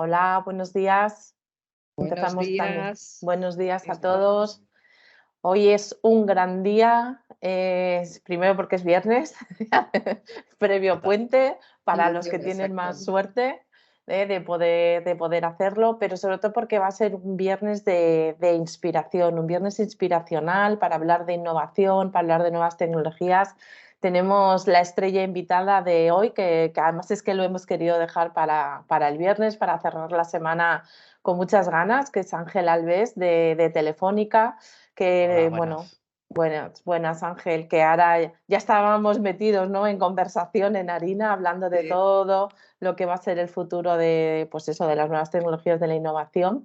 Hola, buenos días. Buenos Empezamos también. días. Buenos días a Estamos todos. Hoy es un gran día, primero porque es viernes, previo total. puente, para los que tienen más Exacto. suerte de poder hacerlo, pero sobre todo porque va a ser un viernes de inspiración, un viernes inspiracional para hablar de innovación, para hablar de nuevas tecnologías. Tenemos la estrella invitada de hoy, que además es que lo hemos querido dejar para el viernes, para cerrar la semana con muchas ganas, que es Ángel Alves de Telefónica, Hola, que bueno, buenas. buenas Ángel, que ahora ya estábamos metidos, ¿no?, en conversación, en harina, hablando de Sí, todo lo que va a ser el futuro de, pues eso, de las nuevas tecnologías de la innovación.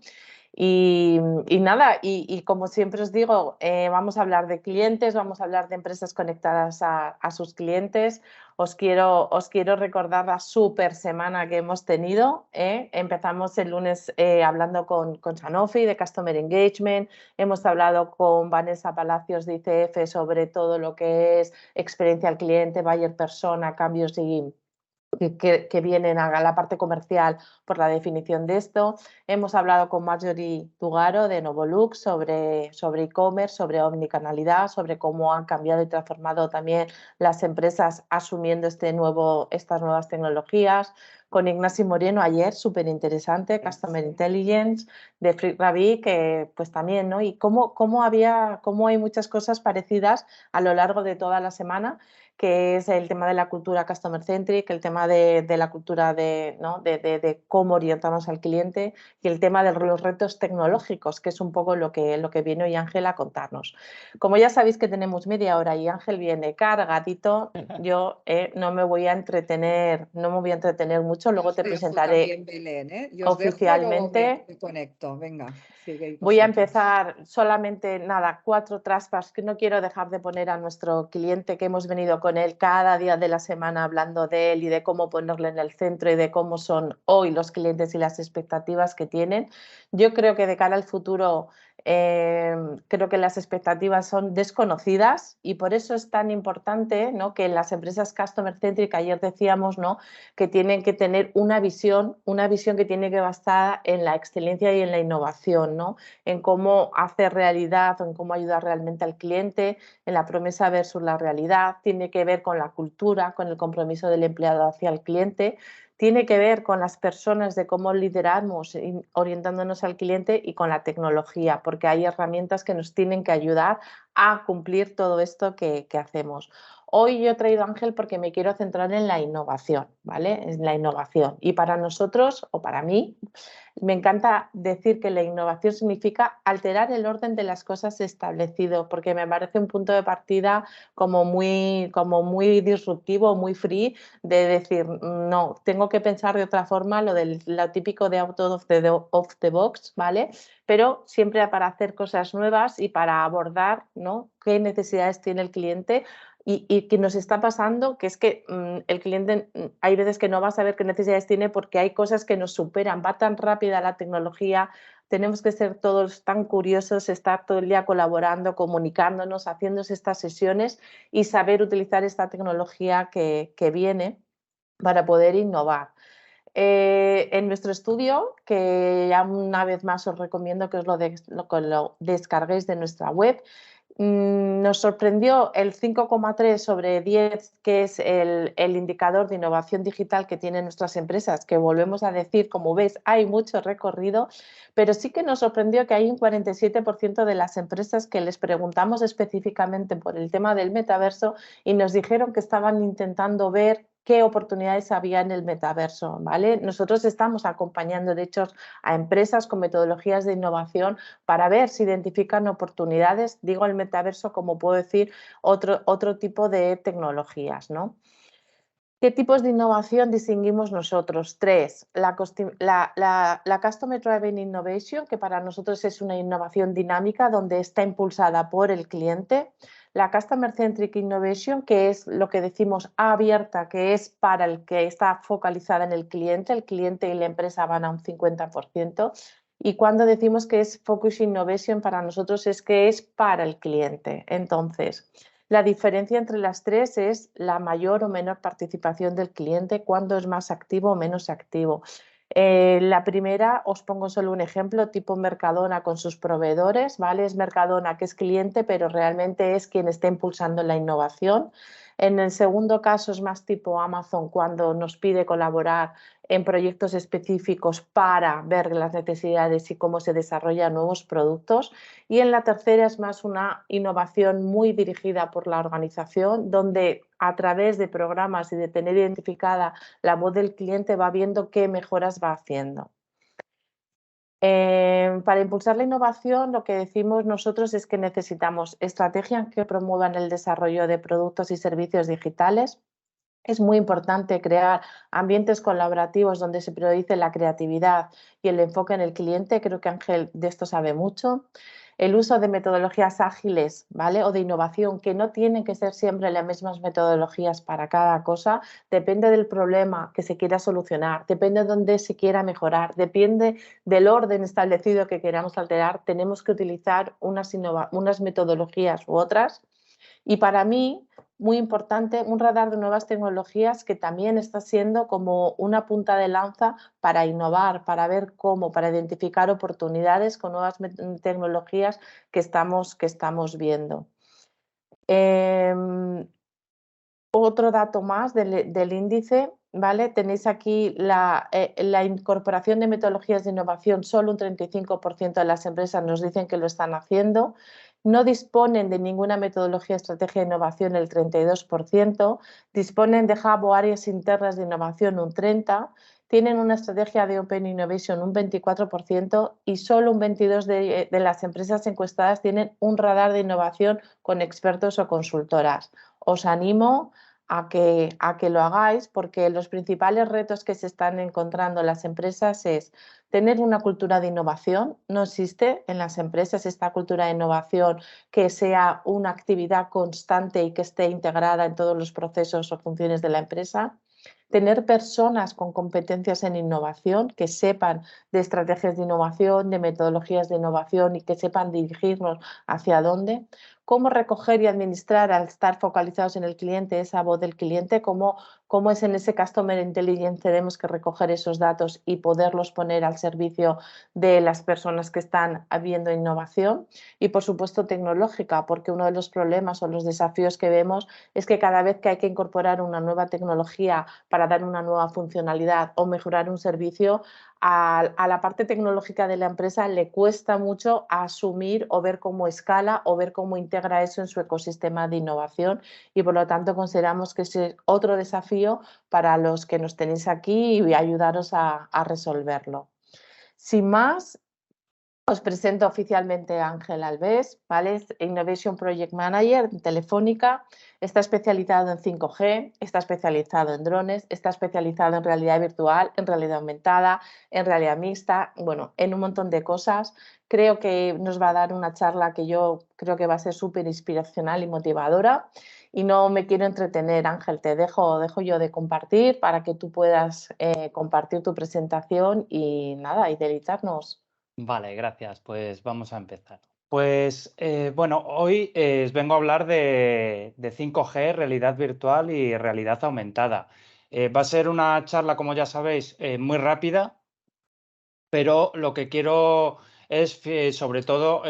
Y nada, y como siempre os digo, vamos a hablar de clientes, vamos a hablar de empresas conectadas a sus clientes. Os quiero recordar la super semana que hemos tenido. Empezamos el lunes hablando con Sanofi de Customer Engagement, hemos hablado con Vanessa Palacios de ICF sobre todo lo que es experiencia al cliente, buyer persona, cambios y que vienen a la parte comercial por la definición de esto. Hemos hablado con Marjorie Tugaro de Novolux sobre e-commerce, sobre omnicanalidad, sobre cómo han cambiado y transformado también las empresas asumiendo estas nuevas tecnologías. Con Ignacio Moreno ayer, súper interesante, Customer sí. Intelligence, de Frick Ravi, que pues también, ¿no? Y cómo hay muchas cosas parecidas a lo largo de toda la semana, que es el tema de la cultura customer centric, el tema de la cultura ¿no?, de cómo orientamos al cliente, y el tema de los retos tecnológicos, que es un poco lo que viene hoy Ángel a contarnos. Como ya sabéis que tenemos media hora y Ángel viene cargadito, yo no me voy a entretener mucho, Yo luego os te dejo presentaré también, Belén, ¿eh? Yo os dejo y luego oficialmente. me conecto. Venga, seguid Voy a vosotros. empezar solamente, nada, 4 traspas que no quiero dejar de poner a nuestro cliente, que hemos venido con él cada día de la semana hablando de él y de cómo ponerle en el centro y de cómo son hoy los clientes y las expectativas que tienen. Yo creo que de cara al futuro, creo que las expectativas son desconocidas, y por eso es tan importante, ¿no?, que las empresas customer centric, ayer decíamos, ¿no?, que tienen que tener una visión que tiene que basar en la excelencia y en la innovación, ¿no?, en cómo hacer realidad o en cómo ayudar realmente al cliente, en la promesa versus la realidad. Tiene que ver con la cultura, con el compromiso del empleado hacia el cliente, tiene que ver con las personas, de cómo lideramos orientándonos al cliente, y con la tecnología, porque hay herramientas que nos tienen que ayudar a cumplir todo esto que hacemos. Hoy yo he traído a Ángel porque me quiero centrar en la innovación, ¿vale? En la innovación. Y para nosotros, o para mí, me encanta decir que la innovación significa alterar el orden de las cosas establecido, porque me parece un punto de partida como muy disruptivo, muy free, de decir, no, tengo que pensar de otra forma, lo típico de out of the box, ¿vale? Pero siempre para hacer cosas nuevas y para abordar, ¿no?, qué necesidades tiene el cliente. Y que nos está pasando, que es que el cliente hay veces que no va a saber qué necesidades tiene, porque hay cosas que nos superan, va tan rápida la tecnología, tenemos que ser todos tan curiosos, estar todo el día colaborando, comunicándonos, haciendo estas sesiones y saber utilizar esta tecnología que viene para poder innovar. En nuestro estudio, que ya una vez más os recomiendo que lo descarguéis de nuestra web, nos sorprendió el 5,3 sobre 10, que es el indicador de innovación digital que tienen nuestras empresas, que volvemos a decir, como ves, hay mucho recorrido, pero sí que nos sorprendió que hay un 47% de las empresas que les preguntamos específicamente por el tema del metaverso y nos dijeron que estaban intentando ver qué oportunidades había en el metaverso, ¿vale? Nosotros estamos acompañando, de hecho, a empresas con metodologías de innovación para ver si identifican oportunidades, digo el metaverso como puedo decir otro tipo de tecnologías, ¿no? ¿Qué tipos de innovación distinguimos nosotros? Tres: la Customer Driven Innovation, que para nosotros es una innovación dinámica donde está impulsada por el cliente. La Customer Centric Innovation, que es lo que decimos abierta, que es para el que está focalizada en el cliente y la empresa van a un 50%. Y cuando decimos que es Focus Innovation, para nosotros es que es para el cliente. Entonces, la diferencia entre las tres es la mayor o menor participación del cliente, cuándo es más activo o menos activo. La primera, os pongo solo un ejemplo, tipo Mercadona con sus proveedores, ¿vale? Es Mercadona que es cliente, pero realmente es quien está impulsando la innovación. En el segundo caso es más tipo Amazon cuando nos pide colaborar en proyectos específicos para ver las necesidades y cómo se desarrollan nuevos productos. Y en la tercera es más una innovación muy dirigida por la organización, donde a través de programas y de tener identificada la voz del cliente va viendo qué mejoras va haciendo. Para impulsar la innovación, lo que decimos nosotros es que necesitamos estrategias que promuevan el desarrollo de productos y servicios digitales. Es muy importante crear ambientes colaborativos donde se priorice la creatividad y el enfoque en el cliente. Creo que Ángel de esto sabe mucho. El uso de metodologías ágiles, ¿vale? O de innovación, que no tienen que ser siempre las mismas metodologías para cada cosa. Depende del problema que se quiera solucionar, depende de dónde se quiera mejorar, depende del orden establecido que queramos alterar. Tenemos que utilizar unas metodologías u otras. Y para mí, muy importante, un radar de nuevas tecnologías que también está siendo como una punta de lanza para innovar, para ver cómo, para identificar oportunidades con nuevas tecnologías que estamos viendo. Otro dato más del índice, ¿vale? Tenéis aquí la incorporación de metodologías de innovación, solo un 35% de las empresas nos dicen que lo están haciendo. No disponen de ninguna metodología, estrategia de innovación el 32%, disponen de hub o áreas internas de innovación un 30%, tienen una estrategia de Open Innovation un 24% y solo un 22% de las empresas encuestadas tienen un radar de innovación con expertos o consultoras. Os animo a que lo hagáis porque los principales retos que se están encontrando las empresas es tener una cultura de innovación. No existe en las empresas esta cultura de innovación que sea una actividad constante y que esté integrada en todos los procesos o funciones de la empresa. Tener personas con competencias en innovación que sepan de estrategias de innovación, de metodologías de innovación y que sepan dirigirnos hacia dónde. Cómo recoger y administrar al estar focalizados en el cliente, esa voz del cliente, cómo es en ese Customer Intelligence tenemos que recoger esos datos y poderlos poner al servicio de las personas que están habiendo innovación. Y por supuesto tecnológica, porque uno de los problemas o los desafíos que vemos es que cada vez que hay que incorporar una nueva tecnología para dar una nueva funcionalidad o mejorar un servicio, a la parte tecnológica de la empresa le cuesta mucho asumir o ver cómo escala o ver cómo integra eso en su ecosistema de innovación y por lo tanto consideramos que es otro desafío para los que nos tenéis aquí y ayudaros a resolverlo. Sin más, os presento oficialmente a Ángel Alves, ¿vale? Es Innovation Project Manager de Telefónica, está especializado en 5G, está especializado en drones, está especializado en realidad virtual, en realidad aumentada, en realidad mixta, bueno, en un montón de cosas. Creo que nos va a dar una charla que yo creo que va a ser súper inspiracional y motivadora. Y no me quiero entretener, Ángel, te dejo yo de compartir para que tú puedas compartir tu presentación y nada, y deleitarnos. Vale, gracias. Pues vamos a empezar. Pues bueno, hoy os vengo a hablar de 5G, realidad virtual y realidad aumentada. Va a ser una charla, como ya sabéis, muy rápida, pero lo que quiero es, sobre todo,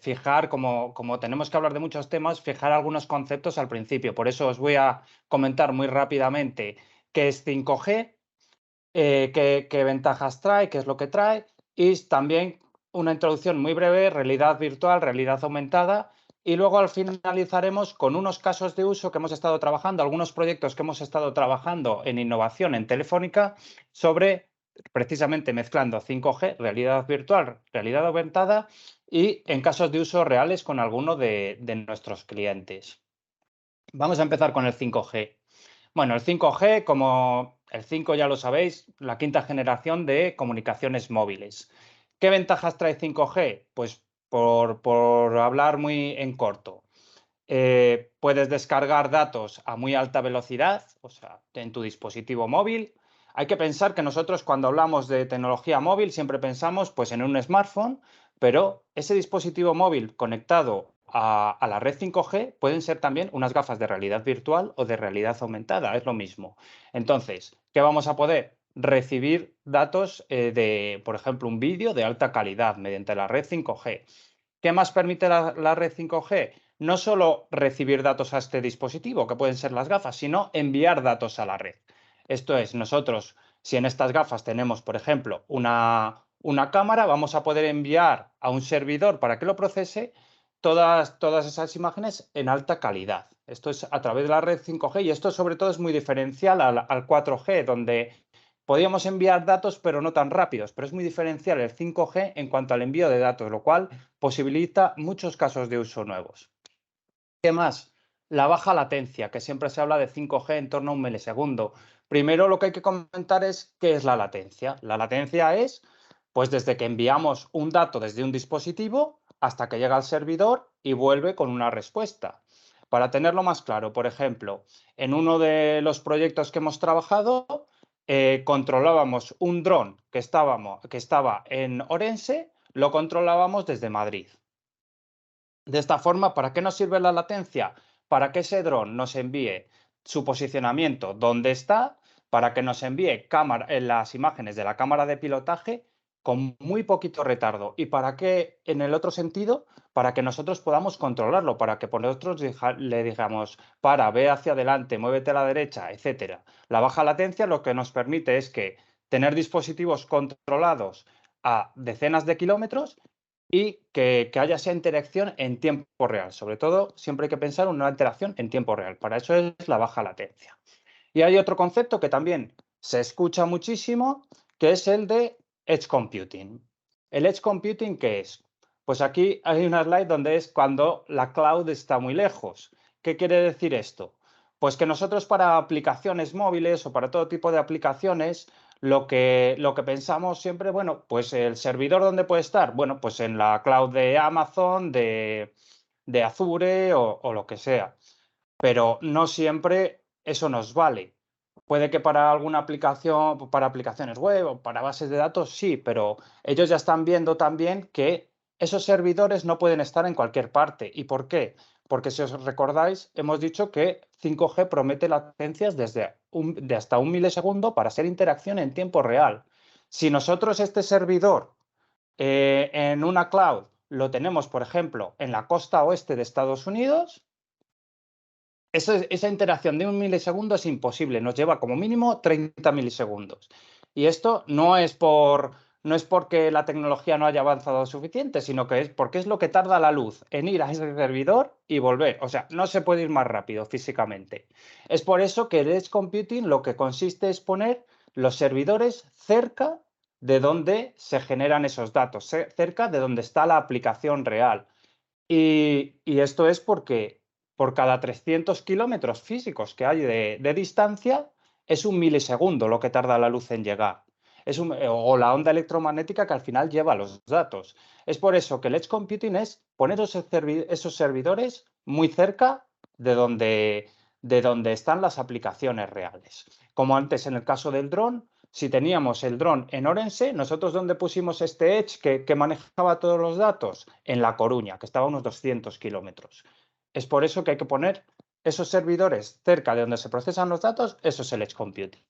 fijar, como tenemos que hablar de muchos temas, fijar algunos conceptos al principio. Por eso os voy a comentar muy rápidamente qué es 5G, qué ventajas trae, qué es lo que trae, y también una introducción muy breve, realidad virtual, realidad aumentada, y luego al finalizaremos con unos casos de uso que hemos estado trabajando, algunos proyectos que hemos estado trabajando en innovación en Telefónica sobre precisamente mezclando 5G, realidad virtual, realidad aumentada y en casos de uso reales con alguno de nuestros clientes. Vamos a empezar con el 5G. Bueno, el 5G, como el 5 ya lo sabéis, la quinta generación de comunicaciones móviles. ¿Qué ventajas trae 5G? Pues por hablar muy en corto. Puedes descargar datos a muy alta velocidad, o sea, en tu dispositivo móvil. Hay que pensar que nosotros cuando hablamos de tecnología móvil siempre pensamos pues, en un smartphone, pero ese dispositivo móvil conectado a la red 5G pueden ser también unas gafas de realidad virtual o de realidad aumentada, es lo mismo. Entonces, ¿qué vamos a poder? recibir datos de, por ejemplo, un vídeo de alta calidad mediante la red 5G. ¿Qué más permite la red 5G? No solo recibir datos a este dispositivo, que pueden ser las gafas, sino enviar datos a la red. Esto es, nosotros, si en estas gafas tenemos, por ejemplo, una cámara, vamos a poder enviar a un servidor para que lo procese todas esas imágenes en alta calidad. Esto es a través de la red 5G y esto sobre todo es muy diferencial al 4G, donde podíamos enviar datos pero no tan rápidos, pero es muy diferencial el 5G en cuanto al envío de datos, lo cual posibilita muchos casos de uso nuevos. ¿Qué más? La baja latencia, que siempre se habla de 5G en torno a 1 milisegundo. Primero lo que hay que comentar es qué es la latencia. La latencia es, pues desde que enviamos un dato desde un dispositivo hasta que llega al servidor y vuelve con una respuesta. Para tenerlo más claro, por ejemplo, en uno de los proyectos que hemos trabajado, controlábamos un dron que estaba en Orense, lo controlábamos desde Madrid. De esta forma, ¿para qué nos sirve la latencia? Para que ese dron nos envíe su posicionamiento, dónde está, para que nos envíe las imágenes de la cámara de pilotaje con muy poquito retardo. ¿Y para qué en el otro sentido? Para que nosotros podamos controlarlo, para que por nosotros le digamos, para, ve hacia adelante, muévete a la derecha, etcétera. La baja latencia lo que nos permite es que tener dispositivos controlados a decenas de kilómetros y que haya esa interacción en tiempo real. Sobre todo, siempre hay que pensar en una interacción en tiempo real. Para eso es la baja latencia. Y hay otro concepto que también se escucha muchísimo, que es el de Edge Computing. ¿El Edge Computing qué es? Pues aquí hay una slide donde es cuando la cloud está muy lejos. ¿Qué quiere decir esto? Pues que nosotros para aplicaciones móviles o para todo tipo de aplicaciones, lo que pensamos siempre, bueno, pues el servidor ¿dónde puede estar? Bueno, pues en la cloud de Amazon, de Azure o lo que sea. Pero no siempre eso nos vale. Puede que para alguna aplicación, para aplicaciones web o para bases de datos, sí, pero ellos ya están viendo también que esos servidores no pueden estar en cualquier parte. ¿Y por qué? Porque si os recordáis, hemos dicho que 5G promete latencias de hasta 1 milisegundo para hacer interacción en tiempo real. Si nosotros este servidor en una cloud lo tenemos, por ejemplo, en la costa oeste de Estados Unidos, esa interacción de 1 milisegundo es imposible, nos lleva como mínimo 30 milisegundos. Y esto no es porque la tecnología no haya avanzado suficiente, sino que es porque es lo que tarda la luz en ir a ese servidor y volver. O sea, no se puede ir más rápido físicamente. Es por eso que el Edge Computing lo que consiste es poner los servidores cerca de donde se generan esos datos, cerca de donde está la aplicación real. Y esto es porque por cada 300 kilómetros físicos que hay de distancia, es 1 milisegundo lo que tarda la luz en llegar. O la onda electromagnética que al final lleva los datos. Es por eso que el Edge Computing es poner esos servidores muy cerca de donde están las aplicaciones reales. Como antes en el caso del dron, si teníamos el dron en Orense, nosotros ¿dónde pusimos este Edge que manejaba todos los datos? En La Coruña, que estaba a unos 200 kilómetros. Es por eso que hay que poner esos servidores cerca de donde se procesan los datos, eso es el Edge Computing.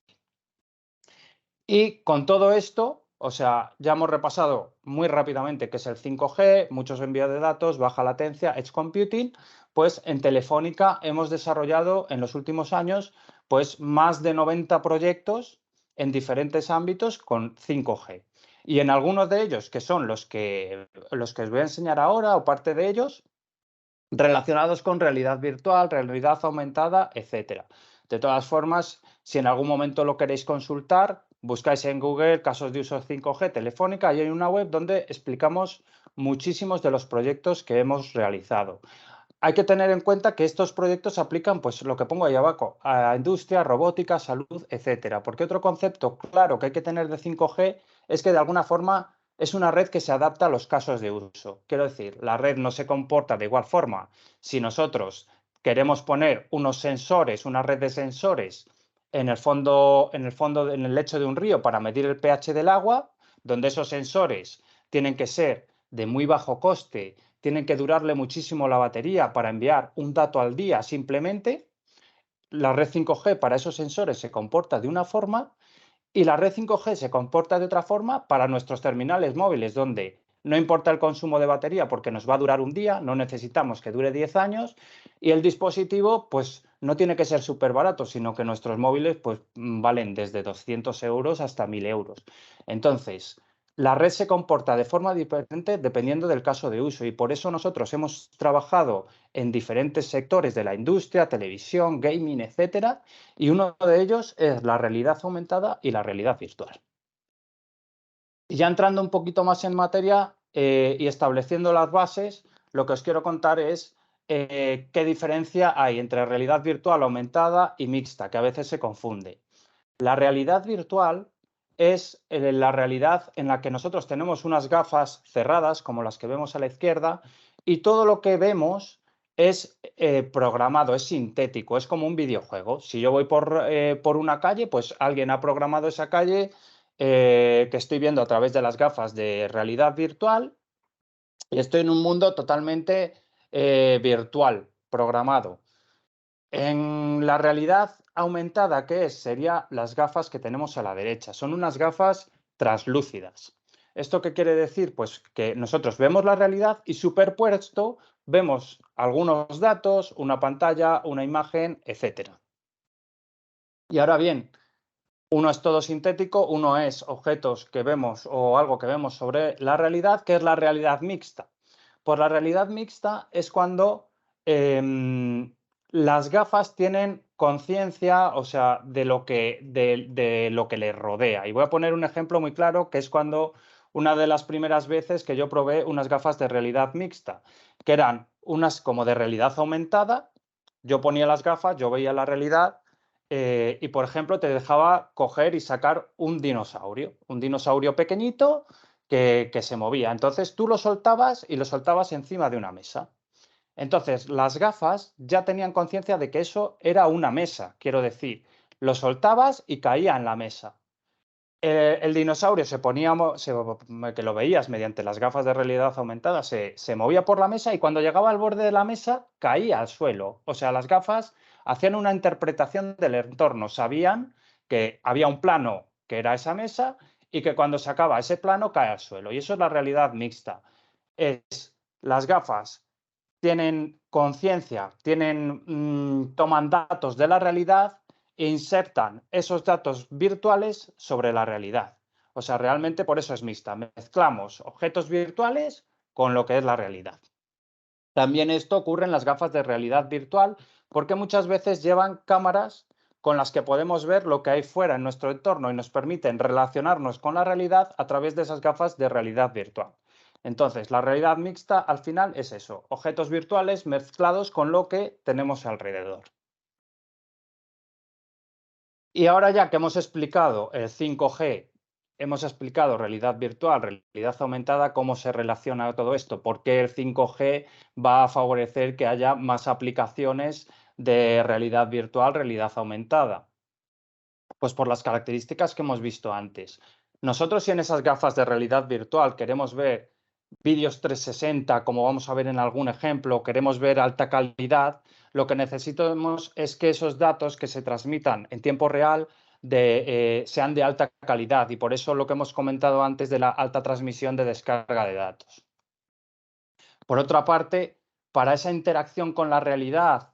Y con todo esto, o sea, ya hemos repasado muy rápidamente qué es el 5G, muchos envíos de datos, baja latencia, Edge Computing, pues en Telefónica hemos desarrollado en los últimos años pues más de 90 proyectos en diferentes ámbitos con 5G. Y en algunos de ellos, que son los que os voy a enseñar ahora o parte de ellos, relacionados con realidad virtual, realidad aumentada, etcétera. De todas formas, si en algún momento lo queréis consultar, buscáis en Google casos de uso 5G Telefónica y hay una web donde explicamos muchísimos de los proyectos que hemos realizado. Hay que tener en cuenta que estos proyectos se aplican, pues lo que pongo ahí abajo, a industria, robótica, salud, etcétera. Porque otro concepto claro que hay que tener de 5G es que de alguna forma es una red que se adapta a los casos de uso. Quiero decir, la red no se comporta de igual forma. Si nosotros queremos poner unos sensores, una red de sensores en el lecho de un río para medir el pH del agua, donde esos sensores tienen que ser de muy bajo coste, tienen que durarle muchísimo la batería para enviar un dato al día simplemente, la red 5G para esos sensores se comporta de una forma Y la red 5G se comporta de otra forma para nuestros terminales móviles, donde no importa el consumo de batería porque nos va a durar un día, no necesitamos que dure 10 años, y el dispositivo pues no tiene que ser súper barato, sino que nuestros móviles pues valen desde 200 euros hasta 1000 euros. Entonces, la red se comporta de forma diferente dependiendo del caso de uso, y por eso nosotros hemos trabajado en diferentes sectores de la industria, televisión, gaming, etcétera, y uno de ellos es la realidad aumentada y la realidad virtual. Y ya entrando un poquito más en materia y estableciendo las bases, lo que os quiero contar es qué diferencia hay entre realidad virtual aumentada y mixta, que a veces se confunde. La realidad virtual es la realidad en la que nosotros tenemos unas gafas cerradas, como las que vemos a la izquierda, y todo lo que vemos es programado, es sintético, es como un videojuego. Si yo voy por una calle, pues alguien ha programado esa calle que estoy viendo a través de las gafas de realidad virtual, y estoy en un mundo totalmente virtual, programado. En la realidad aumentada, ¿qué es? Serían las gafas que tenemos a la derecha. Son unas gafas translúcidas. ¿Esto qué quiere decir? Pues que nosotros vemos la realidad y superpuesto vemos algunos datos, una pantalla, una imagen, etc. Y ahora bien, uno es todo sintético, uno es objetos que vemos o algo que vemos sobre la realidad, que es la realidad mixta. Pues la realidad mixta es cuando las gafas tienen conciencia, o sea, de lo que les rodea. Y voy a poner un ejemplo muy claro, que es cuando una de las primeras veces que yo probé unas gafas de realidad mixta, que eran unas como de realidad aumentada. Yo ponía las gafas, yo veía la realidad y, por ejemplo, te dejaba coger y sacar un dinosaurio pequeñito que se movía. Entonces tú lo soltabas y lo soltabas encima de una mesa. Entonces las gafas ya tenían conciencia de que eso era una mesa, quiero decir, lo soltabas y caía en la mesa. El dinosaurio se ponía, que lo veías mediante las gafas de realidad aumentada, se movía por la mesa y cuando llegaba al borde de la mesa caía al suelo. O sea, las gafas hacían una interpretación del entorno, sabían que había un plano que era esa mesa y que cuando se acaba ese plano cae al suelo. Y eso es la realidad mixta. Las gafas tienen conciencia, toman datos de la realidad e insertan esos datos virtuales sobre la realidad. O sea, realmente por eso es mixta. Mezclamos objetos virtuales con lo que es la realidad. También esto ocurre en las gafas de realidad virtual porque muchas veces llevan cámaras con las que podemos ver lo que hay fuera en nuestro entorno y nos permiten relacionarnos con la realidad a través de esas gafas de realidad virtual. Entonces, la realidad mixta al final es eso, objetos virtuales mezclados con lo que tenemos alrededor. Y ahora ya que hemos explicado el 5G, hemos explicado realidad virtual, realidad aumentada, cómo se relaciona todo esto, por qué el 5G va a favorecer que haya más aplicaciones de realidad virtual, realidad aumentada. Pues por las características que hemos visto antes. Nosotros si en esas gafas de realidad virtual queremos ver vídeos 360, como vamos a ver en algún ejemplo, queremos ver alta calidad, lo que necesitamos es que esos datos que se transmitan en tiempo real sean de alta calidad y por eso lo que hemos comentado antes de la alta transmisión de descarga de datos. Por otra parte, para esa interacción con la realidad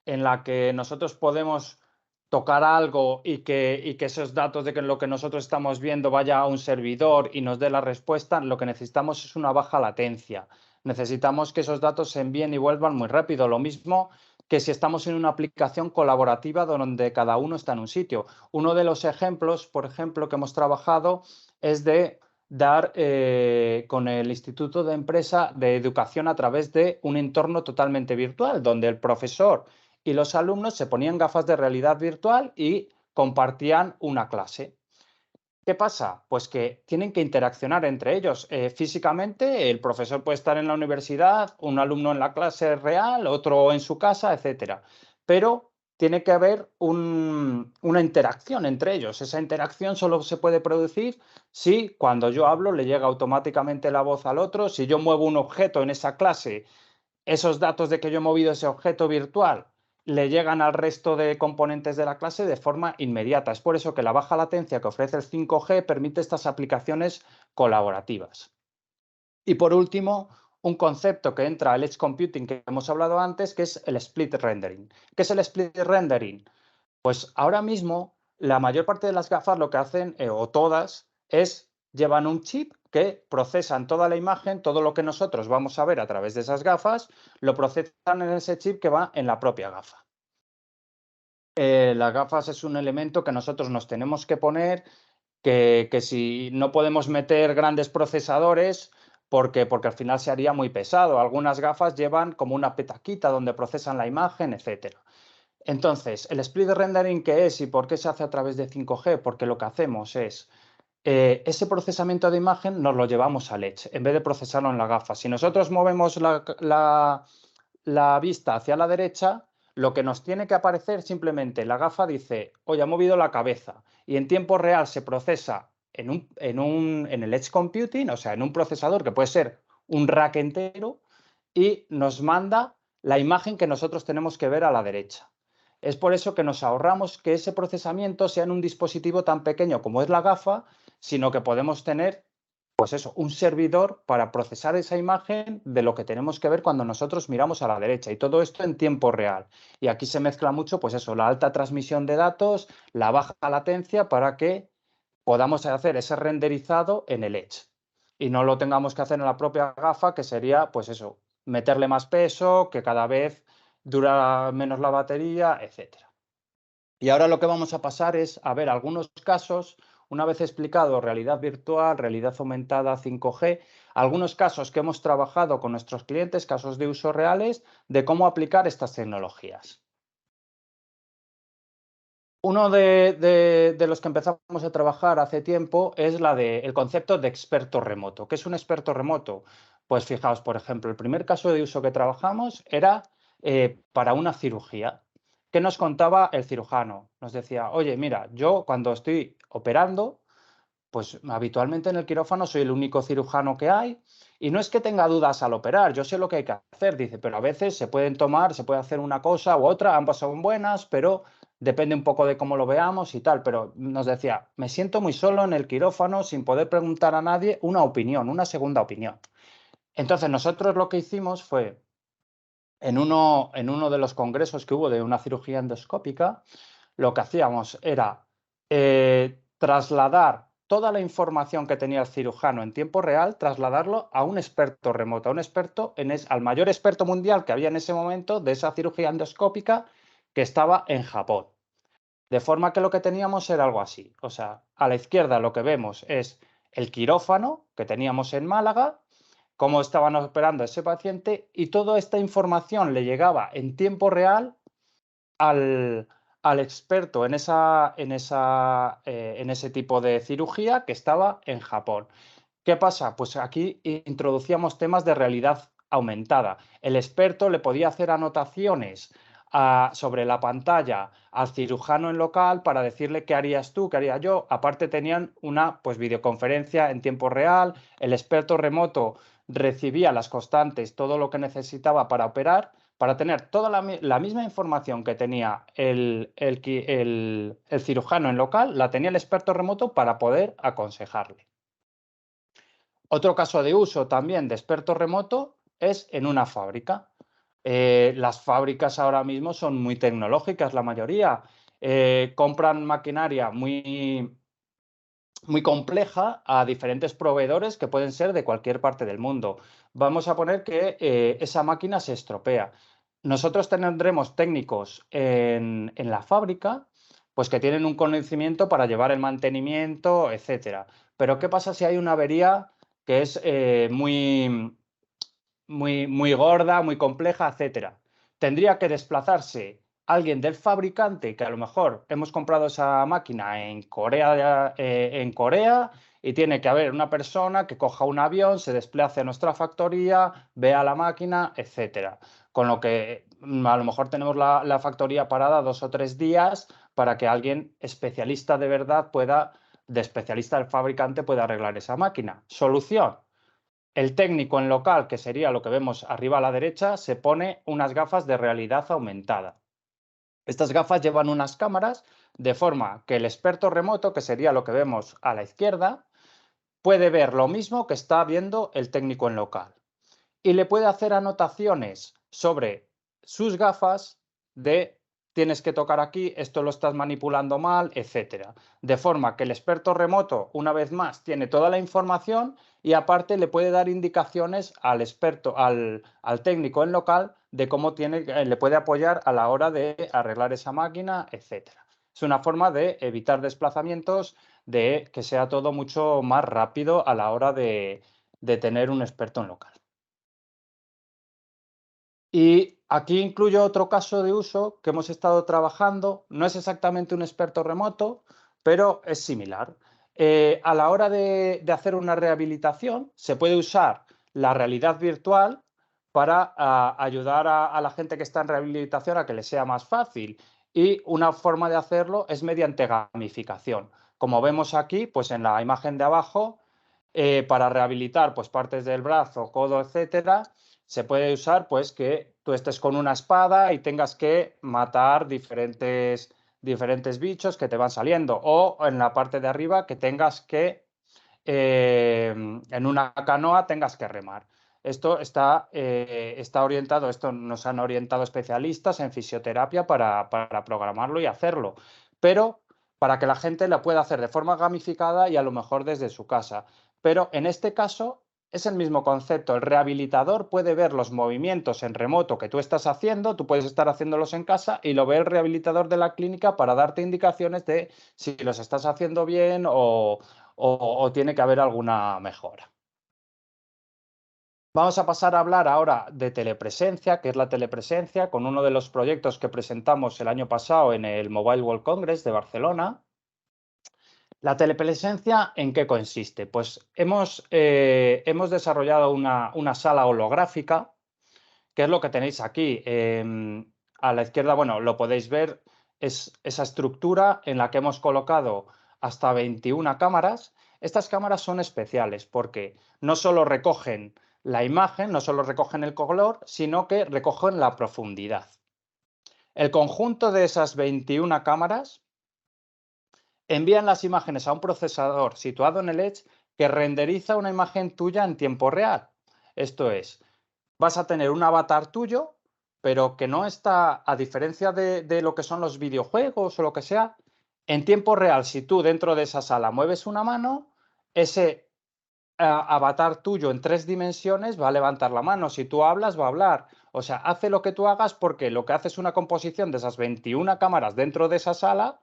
en la que nosotros podemos tocar algo y que esos datos de lo que nosotros estamos viendo vaya a un servidor y nos dé la respuesta, lo que necesitamos es una baja latencia. Necesitamos que esos datos se envíen y vuelvan muy rápido. Lo mismo que si estamos en una aplicación colaborativa donde cada uno está en un sitio. Uno de los ejemplos, por ejemplo, que hemos trabajado es de dar con el Instituto de Empresa de Educación a través de un entorno totalmente virtual, donde el profesor y los alumnos se ponían gafas de realidad virtual y compartían una clase. ¿Qué pasa? Pues que tienen que interaccionar entre ellos. Físicamente, el profesor puede estar en la universidad, un alumno en la clase real, otro en su casa, etcétera. Pero tiene que haber una interacción entre ellos. Esa interacción solo se puede producir si cuando yo hablo le llega automáticamente la voz al otro. Si yo muevo un objeto en esa clase, esos datos de que yo he movido ese objeto virtual le llegan al resto de componentes de la clase de forma inmediata. Es por eso que la baja latencia que ofrece el 5G permite estas aplicaciones colaborativas. Y por último, un concepto que entra al Edge Computing que hemos hablado antes, que es el Split Rendering. ¿Qué es el Split Rendering? Pues ahora mismo la mayor parte de las gafas lo que hacen, o todas, es llevan un chip que procesan toda la imagen, todo lo que nosotros vamos a ver a través de esas gafas, lo procesan en ese chip que va en la propia gafa. Las gafas es un elemento que nosotros nos tenemos que poner, que si no podemos meter grandes procesadores, porque al final se haría muy pesado. Algunas gafas llevan como una petaquita donde procesan la imagen, etcétera. Entonces, el split rendering, ¿qué es y por qué se hace a través de 5G? Porque lo que hacemos es, ese procesamiento de imagen nos lo llevamos al Edge, en vez de procesarlo en la gafa. Si nosotros movemos la vista hacia la derecha, lo que nos tiene que aparecer simplemente, la gafa dice, oye, ha movido la cabeza, y en tiempo real se procesa en el Edge Computing, o sea, en un procesador que puede ser un rack entero, y nos manda la imagen que nosotros tenemos que ver a la derecha. Es por eso que nos ahorramos que ese procesamiento sea en un dispositivo tan pequeño como es la gafa, sino que podemos tener, pues eso, un servidor para procesar esa imagen de lo que tenemos que ver cuando nosotros miramos a la derecha, y todo esto en tiempo real. Y aquí se mezcla mucho, pues eso, la alta transmisión de datos, la baja latencia, para que podamos hacer ese renderizado en el Edge y no lo tengamos que hacer en la propia gafa, que sería, pues eso, meterle más peso, que cada vez dura menos la batería, etcétera. Y ahora lo que vamos a pasar es a ver algunos casos, una vez explicado realidad virtual, realidad aumentada, 5G, algunos casos que hemos trabajado con nuestros clientes, casos de uso reales, de cómo aplicar estas tecnologías. Uno de los que empezamos a trabajar hace tiempo es el concepto de experto remoto. ¿Qué es un experto remoto? Pues fijaos, por ejemplo, el primer caso de uso que trabajamos era para una cirugía. ¿Qué nos contaba el cirujano? Nos decía, oye, mira, yo cuando estoy operando, pues habitualmente en el quirófano soy el único cirujano que hay, y no es que tenga dudas al operar, yo sé lo que hay que hacer, dice, pero a veces se puede hacer una cosa u otra, ambas son buenas, pero depende un poco de cómo lo veamos y tal. Pero nos decía, me siento muy solo en el quirófano sin poder preguntar a nadie una opinión, una segunda opinión. Entonces nosotros lo que hicimos fue, en uno de los congresos que hubo de una cirugía endoscópica, lo que hacíamos era trasladar toda la información que tenía el cirujano en tiempo real, trasladarlo a un experto remoto, a un experto, al mayor experto mundial que había en ese momento de esa cirugía endoscópica, que estaba en Japón. De forma que lo que teníamos era algo así. O sea, a la izquierda lo que vemos es el quirófano que teníamos en Málaga, cómo estaban operando a ese paciente, y toda esta información le llegaba en tiempo real al experto en ese tipo de cirugía que estaba en Japón. ¿Qué pasa? Pues aquí introducíamos temas de realidad aumentada. El experto le podía hacer anotaciones sobre la pantalla al cirujano en local para decirle qué harías tú, qué haría yo. Aparte tenían una videoconferencia en tiempo real. El experto remoto recibía las constantes, todo lo que necesitaba para operar, para tener toda la misma información que tenía el cirujano en local, la tenía el experto remoto para poder aconsejarle. Otro caso de uso también de experto remoto es en una fábrica. Las fábricas ahora mismo son muy tecnológicas, la mayoría. Compran maquinaria muy compleja a diferentes proveedores que pueden ser de cualquier parte del mundo. Vamos a poner que esa máquina se estropea. Nosotros tendremos técnicos en la fábrica, pues que tienen un conocimiento para llevar el mantenimiento, etcétera. Pero ¿qué pasa si hay una avería que es muy gorda, muy compleja, etcétera? Tendría que desplazarse alguien del fabricante, que a lo mejor hemos comprado esa máquina en Corea, y tiene que haber una persona que coja un avión, se desplace a nuestra factoría, vea la máquina, etcétera. Con lo que a lo mejor tenemos la factoría parada 2 o 3 días para que alguien especialista de verdad especialista del fabricante pueda arreglar esa máquina. Solución: el técnico en local, que sería lo que vemos arriba a la derecha, se pone unas gafas de realidad aumentada. Estas gafas llevan unas cámaras de forma que el experto remoto, que sería lo que vemos a la izquierda, puede ver lo mismo que está viendo el técnico en local y le puede hacer anotaciones sobre sus gafas de tienes que tocar aquí, esto lo estás manipulando mal, etcétera. De forma que el experto remoto, una vez más, tiene toda la información y aparte le puede dar indicaciones al experto, al técnico en local de cómo le puede apoyar a la hora de arreglar esa máquina, etcétera. Es una forma de evitar desplazamientos, de que sea todo mucho más rápido a la hora de tener un experto en local. Y aquí incluyo otro caso de uso que hemos estado trabajando. No es exactamente un experto remoto, pero es similar. A la hora de hacer una rehabilitación, se puede usar la realidad virtual para ayudar a la gente que está en rehabilitación a que le sea más fácil. Y una forma de hacerlo es mediante gamificación. Como vemos aquí, pues en la imagen de abajo, para rehabilitar pues, partes del brazo, codo, etcétera, se puede usar pues que tú estés con una espada y tengas que matar diferentes bichos que te van saliendo, o en la parte de arriba que tengas que en una canoa tengas que remar. Esto está orientado, esto nos han orientado especialistas en fisioterapia para programarlo y hacerlo, pero para que la gente lo pueda hacer de forma gamificada y a lo mejor desde su casa. Pero en este caso es el mismo concepto. El rehabilitador puede ver los movimientos en remoto que tú estás haciendo, tú puedes estar haciéndolos en casa y lo ve el rehabilitador de la clínica para darte indicaciones de si los estás haciendo bien o tiene que haber alguna mejora. Vamos a pasar a hablar ahora de telepresencia, que es la telepresencia, con uno de los proyectos que presentamos el año pasado en el Mobile World Congress de Barcelona. La telepresencia, ¿en qué consiste? Pues hemos desarrollado una sala holográfica, que es lo que tenéis aquí. A la izquierda, bueno, lo podéis ver, es esa estructura en la que hemos colocado hasta 21 cámaras. Estas cámaras son especiales porque no solo recogen la imagen, no solo recogen el color, sino que recogen la profundidad. El conjunto de esas 21 cámaras envían las imágenes a un procesador situado en el Edge que renderiza una imagen tuya en tiempo real. Esto es, vas a tener un avatar tuyo, pero que no está, a diferencia de lo que son los videojuegos o lo que sea, en tiempo real. Si tú dentro de esa sala mueves una mano, ese avatar tuyo en 3 dimensiones va a levantar la mano. Si tú hablas, va a hablar. O sea, hace lo que tú hagas porque lo que hace es una composición de esas 21 cámaras dentro de esa sala,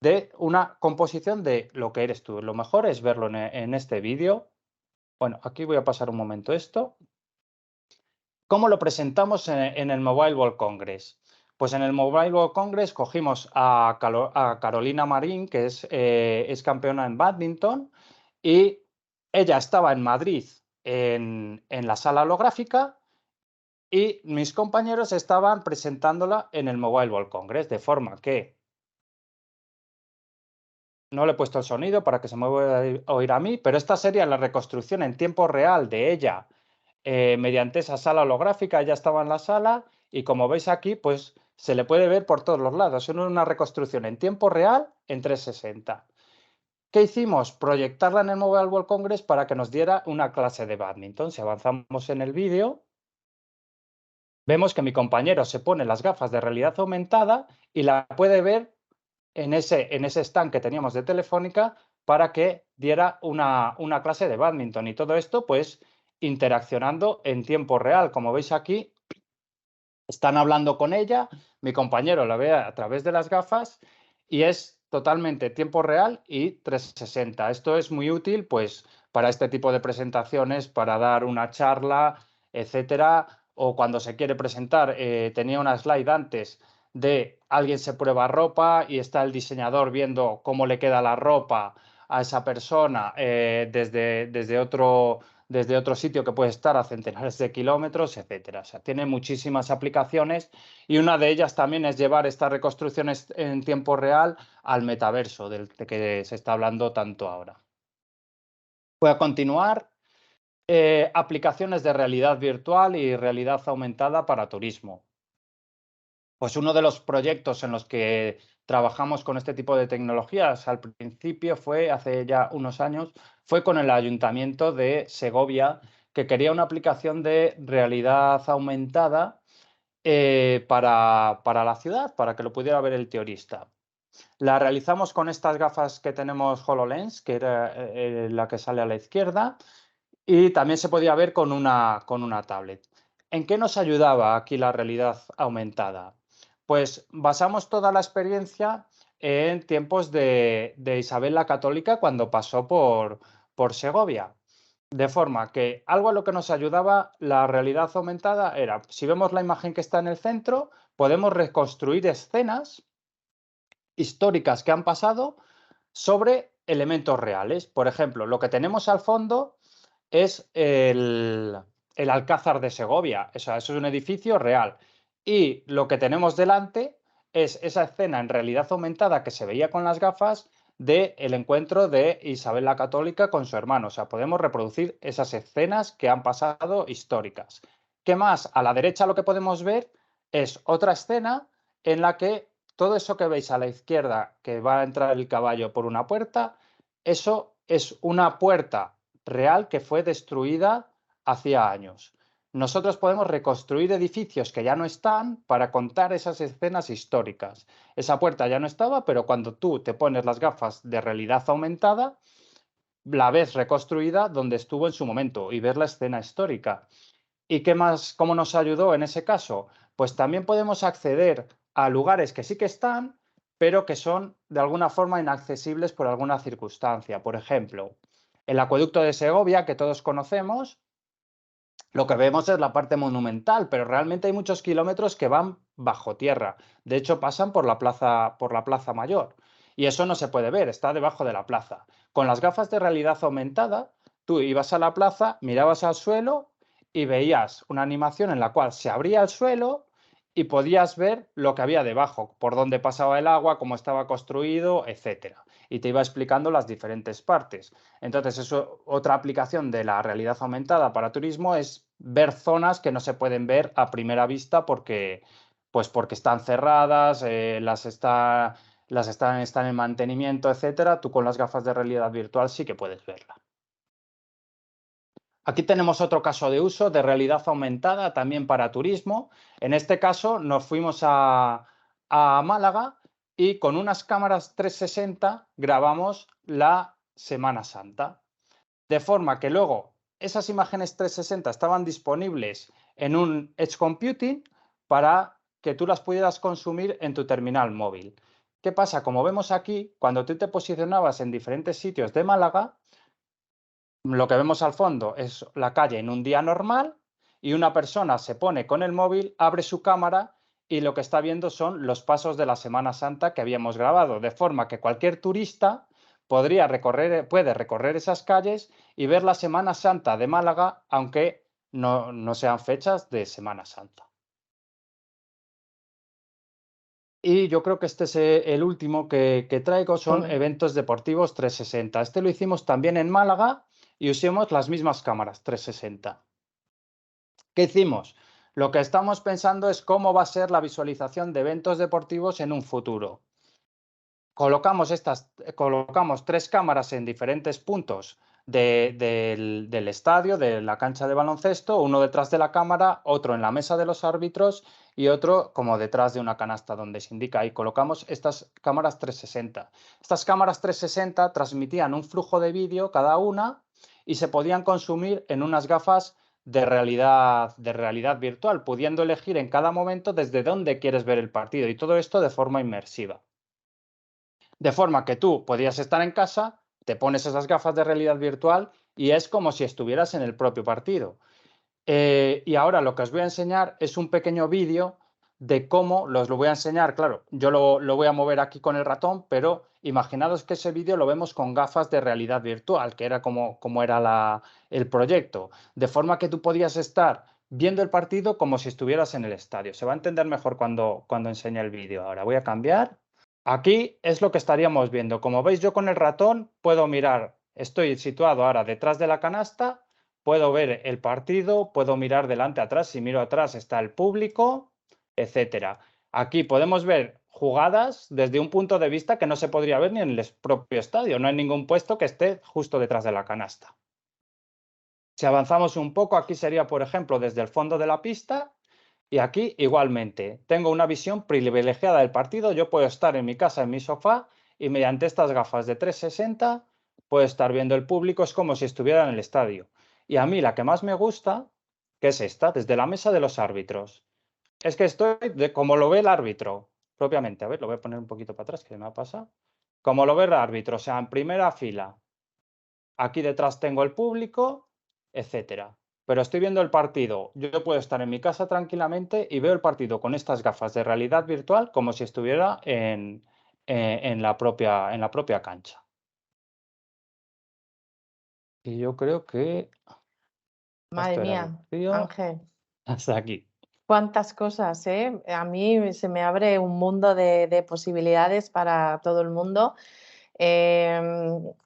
de una composición de lo que eres tú. Lo mejor es verlo en este vídeo. Bueno, aquí voy a pasar un momento esto. ¿Cómo lo presentamos en el Mobile World Congress? Pues en el Mobile World Congress cogimos a Carolina Marín, que es campeona en bádminton, y ella estaba en Madrid en la sala holográfica y mis compañeros estaban presentándola en el Mobile World Congress, de forma que no le he puesto el sonido para que se me pueda oír a mí, pero esta sería la reconstrucción en tiempo real de ella mediante esa sala holográfica. Ella estaba en la sala y como veis aquí, pues se le puede ver por todos los lados. Es una reconstrucción en tiempo real en 360. ¿Qué hicimos? Proyectarla en el Mobile World Congress para que nos diera una clase de bádminton. Si avanzamos en el vídeo, vemos que mi compañero se pone las gafas de realidad aumentada y la puede ver en ese stand que teníamos de Telefónica para que diera una clase de bádminton. Y todo esto, pues, interaccionando en tiempo real. Como veis aquí, están hablando con ella, mi compañero la ve a través de las gafas y es totalmente tiempo real y 360. Esto es muy útil, pues, para este tipo de presentaciones, para dar una charla, etcétera, o cuando se quiere presentar. Tenía una slide antes de alguien se prueba ropa y está el diseñador viendo cómo le queda la ropa a esa persona desde otro sitio que puede estar a centenares de kilómetros, etcétera. O sea, tiene muchísimas aplicaciones y una de ellas también es llevar estas reconstrucciones en tiempo real al metaverso del que se está hablando tanto ahora. Voy a continuar. Aplicaciones de realidad virtual y realidad aumentada para turismo. Pues uno de los proyectos en los que trabajamos con este tipo de tecnologías al principio fue, hace ya unos años, fue con el Ayuntamiento de Segovia, que quería una aplicación de realidad aumentada para la ciudad, para que lo pudiera ver el teorista. La realizamos con estas gafas que tenemos HoloLens, que era la que sale a la izquierda, y también se podía ver con una tablet. ¿En qué nos ayudaba aquí la realidad aumentada? Pues basamos toda la experiencia en tiempos de Isabel la Católica cuando pasó por Segovia. De forma que algo a lo que nos ayudaba la realidad aumentada era, si vemos la imagen que está en el centro, podemos reconstruir escenas históricas que han pasado sobre elementos reales. Por ejemplo, lo que tenemos al fondo es el Alcázar de Segovia. Eso es un edificio real. Y lo que tenemos delante es esa escena en realidad aumentada que se veía con las gafas del encuentro de Isabel la Católica con su hermano. O sea, podemos reproducir esas escenas que han pasado históricas. ¿Qué más? A la derecha lo que podemos ver es otra escena en la que todo eso que veis a la izquierda, que va a entrar el caballo por una puerta, eso es una puerta real que fue destruida hacía años. Nosotros podemos reconstruir edificios que ya no están para contar esas escenas históricas. Esa puerta ya no estaba, pero cuando tú te pones las gafas de realidad aumentada, la ves reconstruida donde estuvo en su momento y ves la escena histórica. ¿Y qué más, cómo nos ayudó en ese caso? Pues también podemos acceder a lugares que sí que están, pero que son de alguna forma inaccesibles por alguna circunstancia. Por ejemplo, el acueducto de Segovia, que todos conocemos, lo que vemos es la parte monumental, pero realmente hay muchos kilómetros que van bajo tierra. De hecho, pasan por la plaza Mayor. Y eso no se puede ver, está debajo de la plaza. Con las gafas de realidad aumentada, tú ibas a la plaza, mirabas al suelo y veías una animación en la cual se abría el suelo y podías ver lo que había debajo, por dónde pasaba el agua, cómo estaba construido, etcétera. Y te iba explicando las diferentes partes. Entonces, eso, otra aplicación de la realidad aumentada para turismo es ver zonas que no se pueden ver a primera vista porque están cerradas, están en mantenimiento, etcétera. Tú con las gafas de realidad virtual sí que puedes verla. Aquí tenemos otro caso de uso de realidad aumentada también para turismo. En este caso nos fuimos a Málaga y con unas cámaras 360 grabamos la Semana Santa. De forma que luego esas imágenes 360 estaban disponibles en un Edge Computing para que tú las pudieras consumir en tu terminal móvil. ¿Qué pasa? Como vemos aquí, cuando tú te posicionabas en diferentes sitios de Málaga, lo que vemos al fondo es la calle en un día normal y una persona se pone con el móvil, abre su cámara y lo que está viendo son los pasos de la Semana Santa que habíamos grabado, de forma que cualquier turista puede recorrer esas calles y ver la Semana Santa de Málaga, aunque no sean fechas de Semana Santa. Y yo creo que este es el último que traigo, son eventos deportivos 360. Este lo hicimos también en Málaga y usamos las mismas cámaras 360. ¿Qué hicimos? Lo que estamos pensando es cómo va a ser la visualización de eventos deportivos en un futuro. Colocamos 3 cámaras en diferentes puntos del estadio, de la cancha de baloncesto, uno detrás de la cámara, otro en la mesa de los árbitros y otro como detrás de una canasta donde se indica ahí. Colocamos estas cámaras 360. Estas cámaras 360 transmitían un flujo de vídeo cada una y se podían consumir en unas gafas de realidad virtual, pudiendo elegir en cada momento desde dónde quieres ver el partido y todo esto de forma inmersiva. De forma que tú podías estar en casa, te pones esas gafas de realidad virtual y es como si estuvieras en el propio partido. Y ahora lo que os voy a enseñar es un pequeño vídeo de cómo, lo voy a enseñar, claro, yo lo voy a mover aquí con el ratón, pero imaginaos que ese vídeo lo vemos con gafas de realidad virtual, que era como era el proyecto, de forma que tú podías estar viendo el partido como si estuvieras en el estadio. Se va a entender mejor cuando enseñe el vídeo. Ahora voy a cambiar. Aquí es lo que estaríamos viendo. Como veis, yo con el ratón puedo mirar, estoy situado ahora detrás de la canasta, puedo ver el partido, puedo mirar delante, atrás. Si miro atrás está el público, etcétera. Aquí podemos ver jugadas desde un punto de vista que no se podría ver ni en el propio estadio. No hay ningún puesto que esté justo detrás de la canasta. Si avanzamos un poco, aquí sería, por ejemplo, desde el fondo de la pista. Y aquí igualmente, tengo una visión privilegiada del partido. Yo puedo estar en mi casa, en mi sofá, y mediante estas gafas de 360 puedo estar viendo el público. Es como si estuviera en el estadio. Y a mí la que más me gusta, que es esta, desde la mesa de los árbitros. Es que estoy como lo ve el árbitro, propiamente. A ver, lo voy a poner un poquito para atrás, que me ha pasado. Como lo ve el árbitro, o sea, en primera fila. Aquí detrás tengo el público, etcétera. Pero estoy viendo el partido. Yo puedo estar en mi casa tranquilamente y veo el partido con estas gafas de realidad virtual como si estuviera en la propia cancha. Y yo creo que Madre esto era el mía, vídeo. Ángel, Hasta aquí. cuántas cosas, ¿eh? A mí se me abre un mundo de posibilidades para todo el mundo.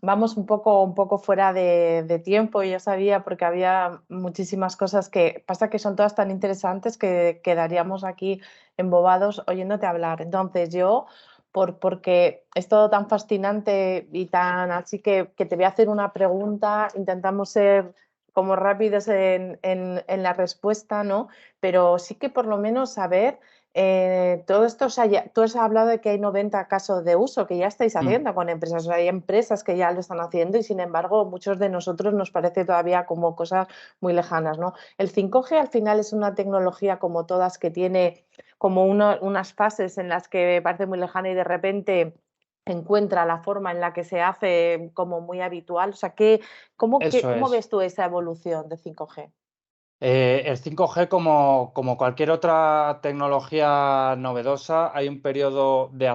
Vamos un poco fuera de tiempo, yo sabía, porque había muchísimas cosas que pasa que son todas tan interesantes que quedaríamos aquí embobados oyéndote hablar. Entonces yo, porque es todo tan fascinante y tan así que te voy a hacer una pregunta, intentamos ser como rápidos en la respuesta, ¿no? Pero sí que por lo menos saber todo esto, o sea, tú has hablado de que hay 90 casos de uso que ya estáis haciendo con empresas, o sea, hay empresas que ya lo están haciendo y sin embargo muchos de nosotros nos parece todavía como cosas muy lejanas, ¿no? El 5G al final es una tecnología como todas que tiene como unas fases en las que parece muy lejana y de repente encuentra la forma en la que se hace como muy habitual, o sea, Eso ¿cómo es. ves tú esa evolución de 5G? El 5G, como cualquier otra tecnología novedosa, hay un periodo de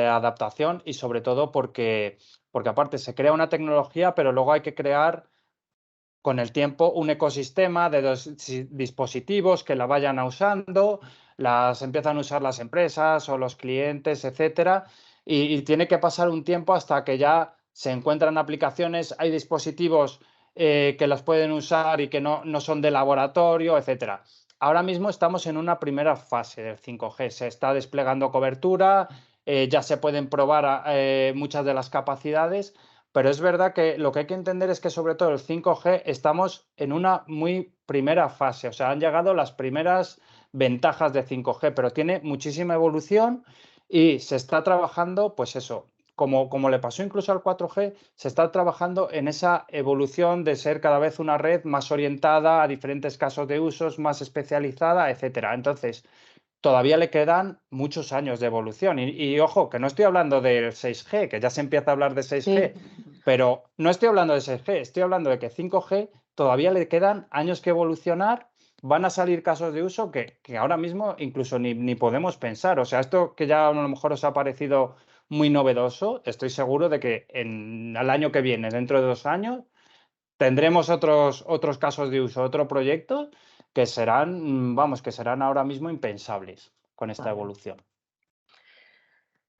adaptación y sobre todo porque aparte se crea una tecnología, pero luego hay que crear con el tiempo un ecosistema de dispositivos que la vayan usando, las empiezan a usar las empresas o los clientes, etcétera, y tiene que pasar un tiempo hasta que ya se encuentran aplicaciones, hay dispositivos que las pueden usar y que no son de laboratorio, etcétera. Ahora mismo estamos en una primera fase del 5G, se está desplegando cobertura, ya se pueden probar muchas de las capacidades. Pero es verdad que lo que hay que entender es que sobre todo el 5G estamos en una muy primera fase, o sea, han llegado las primeras ventajas de 5G, pero tiene muchísima evolución y se está trabajando, pues eso, como le pasó incluso al 4G, se está trabajando en esa evolución de ser cada vez una red más orientada a diferentes casos de usos, más especializada, etcétera. Entonces, todavía le quedan muchos años de evolución. Y ojo, que no estoy hablando del 6G, que ya se empieza a hablar de 6G, Sí. pero no estoy hablando de 6G, estoy hablando de que 5G todavía le quedan años que evolucionar, van a salir casos de uso que ahora mismo incluso ni podemos pensar. O sea, esto que ya a lo mejor os ha parecido muy novedoso, estoy seguro de que al año que viene, dentro de 2 años, tendremos otros casos de uso, otro proyecto que serán, vamos, que serán ahora mismo impensables con esta Vale. evolución.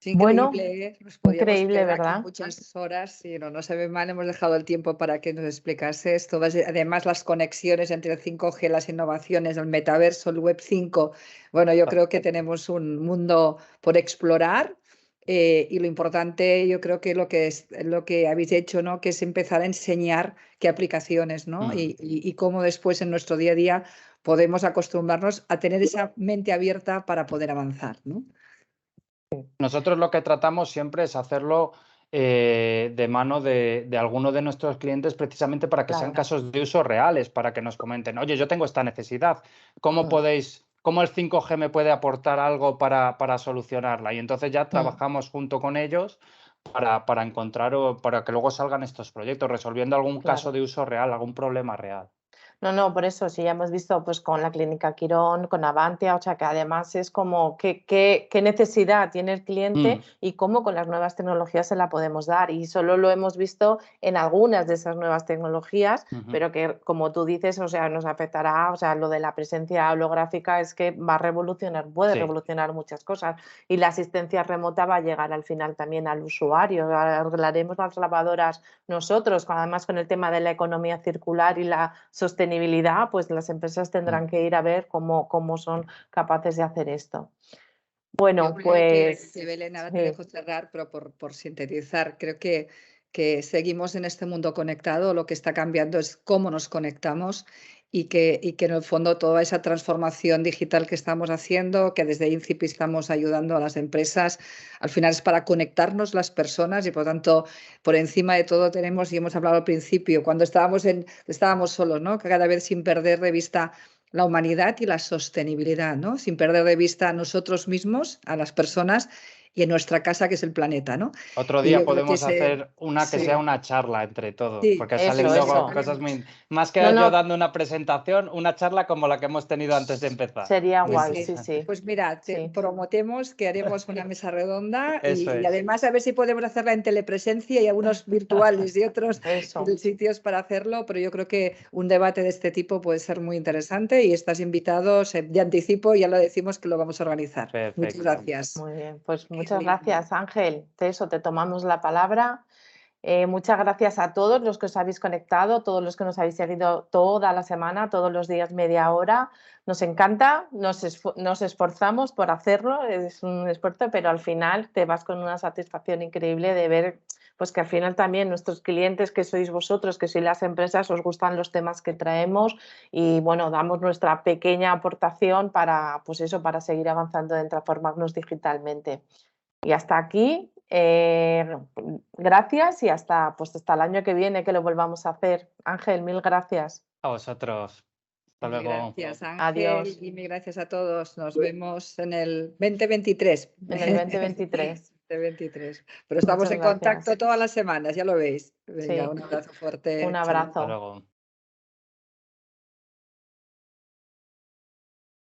Es Bueno, increíble, ¿eh? Nos podríamos increíble, quedar aquí ¿verdad? muchas horas y no se ve mal, hemos dejado el tiempo para que nos explicases todas, además las conexiones entre el 5G, las innovaciones, el metaverso, el Web 5. Bueno, yo creo que tenemos un mundo por explorar y lo importante, yo creo que lo que habéis hecho, ¿no? Que es empezar a enseñar qué aplicaciones, ¿no? Y cómo después en nuestro día a día podemos acostumbrarnos a tener esa mente abierta para poder avanzar, ¿no? Nosotros lo que tratamos siempre es hacerlo de mano de alguno de nuestros clientes precisamente para que sean Claro. casos de uso reales, para que nos comenten, oye, yo tengo esta necesidad, ¿cómo cómo el 5G me puede aportar algo para solucionarla? Y entonces ya trabajamos junto con ellos para encontrar o para que luego salgan estos proyectos, resolviendo algún caso Claro. de uso real, algún problema real. No, por eso sí, ya hemos visto pues con la Clínica Quirón, con Avantia, o sea que además es como qué necesidad tiene el cliente y cómo con las nuevas tecnologías se la podemos dar. Y solo lo hemos visto en algunas de esas nuevas tecnologías, pero que como tú dices, o sea, nos afectará, o sea, lo de la presencia holográfica es que va a revolucionar, puede Sí. revolucionar muchas cosas. Y la asistencia remota va a llegar al final también al usuario. Arreglaremos las lavadoras nosotros, además con el tema de la economía circular y la sostenibilidad, pues las empresas tendrán que ir a ver cómo son capaces de hacer esto. Bueno, Yo creo pues que, Belén, ahora te sí. dejo cerrar, pero por sintetizar, creo que seguimos en este mundo conectado. Lo que está cambiando es cómo nos conectamos y que en el fondo toda esa transformación digital que estamos haciendo, que desde INCIPI estamos ayudando a las empresas, al final es para conectarnos las personas y por tanto, por encima de todo tenemos, y hemos hablado al principio, cuando estábamos solos, ¿no? Cada vez sin perder de vista la humanidad y la sostenibilidad, ¿no? Sin perder de vista a nosotros mismos, a las personas y en nuestra casa, que es el planeta, ¿no? Otro Y día yo creo que podemos hacer una que sea sí, una charla entre todos, sí, porque Eso, salen luego eso. cosas muy... Más No, que yo no, dando una presentación, una charla como la que hemos tenido antes de empezar. sería Muy guay, sí. sí, interesante. sí. Pues mira, Sí. promotemos que haremos una mesa redonda Eso y es. además a ver si podemos hacerla en telepresencia y algunos virtuales y otros Eso. en sitios para hacerlo, pero yo creo que un debate de este tipo puede ser muy interesante y estás invitado, de anticipo, ya lo decimos que lo vamos a organizar. Muchas Perfecto. gracias. Muy bien, pues muchas Genial. gracias, Ángel. De eso te tomamos la palabra. Muchas gracias a todos los que os habéis conectado, todos los que nos habéis seguido toda la semana, todos los días media hora. Nos encanta, nos esforzamos por hacerlo, es un esfuerzo, pero al final te vas con una satisfacción increíble de ver pues que al final también nuestros clientes, que sois vosotros, que sois las empresas, os gustan los temas que traemos y bueno, damos nuestra pequeña aportación para, pues eso, para seguir avanzando en transformarnos digitalmente. Y hasta aquí, gracias y hasta el año que viene que lo volvamos a hacer. Ángel, mil gracias. A vosotros. Hasta Mil luego. gracias, Ángel, Adiós. y mil gracias a todos. Nos vemos en el 2023. En el 2023. 2023. Pero estamos Muchas en contacto gracias. todas las semanas, ya lo veis. Venga, Sí. un abrazo fuerte. Un Chao. Hasta abrazo. luego.